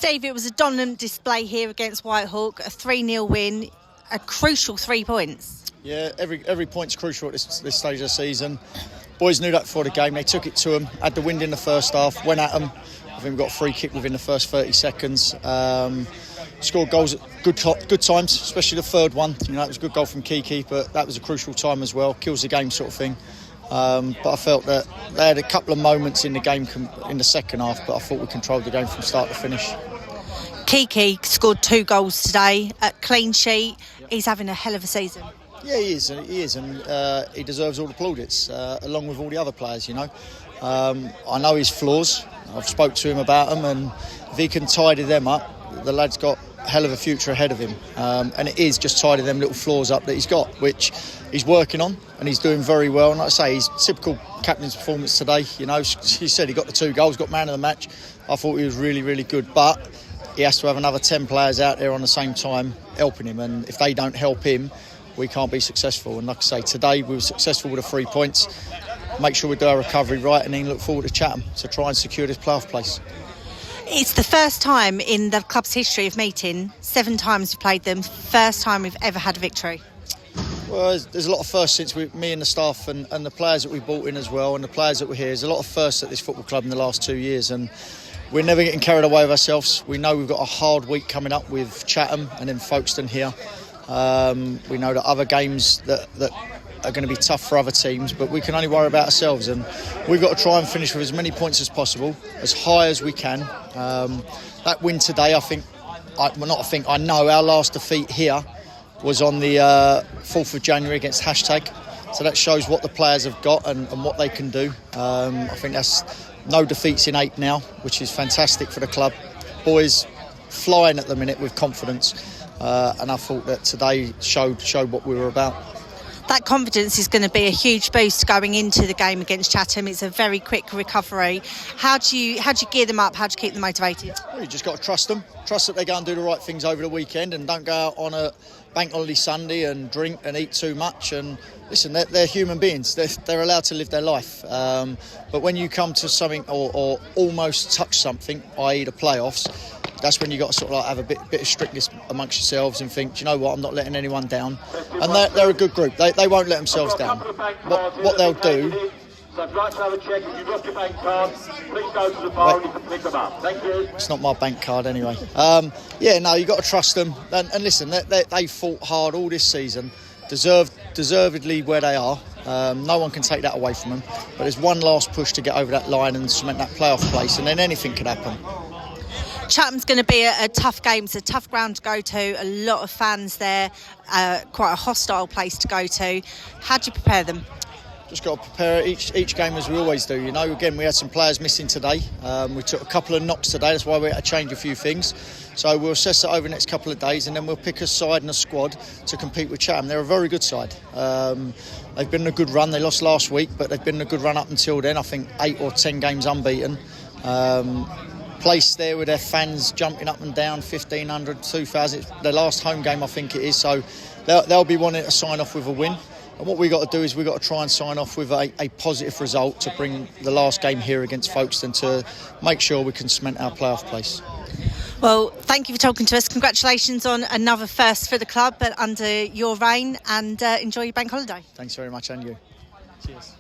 Steve, it was a dominant display here against Whitehawk, a 3-0 win, a crucial 3 points. Yeah, every point's crucial at this stage of the season. Boys knew that before the game. They took it to them, had the wind in the first half, went at them. I think we got a free kick within the first 30 seconds. Scored goals at good times, especially the third one. You know, it was a good goal from Kiki, but that was a crucial time as well. Kills the game sort of thing. But I felt that they had a couple of moments in the game in the second half, but I thought we controlled the game from start to finish. Kiki scored 2 goals today, a clean sheet. He's having a hell of a season. Yeah, he is, and he deserves all the plaudits, along with all the other players, you know. I know his flaws. I've spoke to him about them, and if he can tidy them up, the lad's got a hell of a future ahead of him. And it is just tidy them little flaws up that he's got, which he's working on, and he's doing very well. And like I say, his typical captain's performance today, you know, he said he got the 2 goals, got man of the match. I thought he was really, really good, but he has to have another 10 players out there on the same time helping him, and if they don't help him, we can't be successful. And like I say, today we were successful with the 3 points. Make sure we do our recovery right, and then look forward to Chatham to try and secure this playoff place. It's the first time in the club's history of meeting. 7 times we've played them. First time we've ever had a victory. Well, there's a lot of firsts since me and the staff and the players that we brought in as well, and the players that were here. There's a lot of firsts at this football club in the last 2 years, and we're never getting carried away with ourselves. We know we've got a hard week coming up with Chatham and then Folkestone here. We know that other games that are going to be tough for other teams, but we can only worry about ourselves, and we've got to try and finish with as many points as possible, as high as we can. That win today, I know our last defeat here was on the 4th of January against Hashtag, so that shows what the players have got and what they can do. I think that's no defeats in 8 now, which is fantastic for the club. Boys flying at the minute with confidence, and I thought that today showed what we were about. That confidence is going to be a huge boost going into the game against Chatham. It's a very quick recovery. How do you gear them up? How do you keep them motivated? Well, you just got to trust them. Trust that they go and do the right things over the weekend, and don't go out on a bank holiday Sunday and drink and eat too much. And listen, they're human beings. They're allowed to live their life. But when you come to something or almost touch something, i.e. the playoffs, that's when you got to sort of like have a bit of strictness amongst yourselves and think, do you know what, I'm not letting anyone down. And they're a good group. They won't let themselves down. What they'll do. So I'd like to have a check. If you've lost your bank card, please go to the bar and you can pick them up. Thank you. It's not my bank card anyway. You've got to trust them. And listen, they fought hard all this season, deservedly where they are. No one can take that away from them. But there's one last push to get over that line and cement that playoff place, and then anything could happen. Chatham's going to be a tough game. It's a tough ground to go to. A lot of fans there. Quite a hostile place to go to. How do you prepare them? Just got to prepare each game as we always do. You know, again, we had some players missing today. We took a couple of knocks today. That's why we had to change a few things. So we'll assess it over the next couple of days, and then we'll pick a side and a squad to compete with Chatham. They're a very good side. They've been in a good run. They lost last week, but they've been in a good run up until then. I think 8 or 10 games unbeaten. Place there with their fans jumping up and down, 1,500, 2,000. Their last home game, I think it is. So they'll be wanting to sign off with a win. And what we've got to do is we've got to try and sign off with a positive result to bring the last game here against Folkestone to make sure we can cement our playoff place. Well, thank you for talking to us. Congratulations on another first for the club, but under your reign, and enjoy your bank holiday. Thanks very much, and you. Cheers.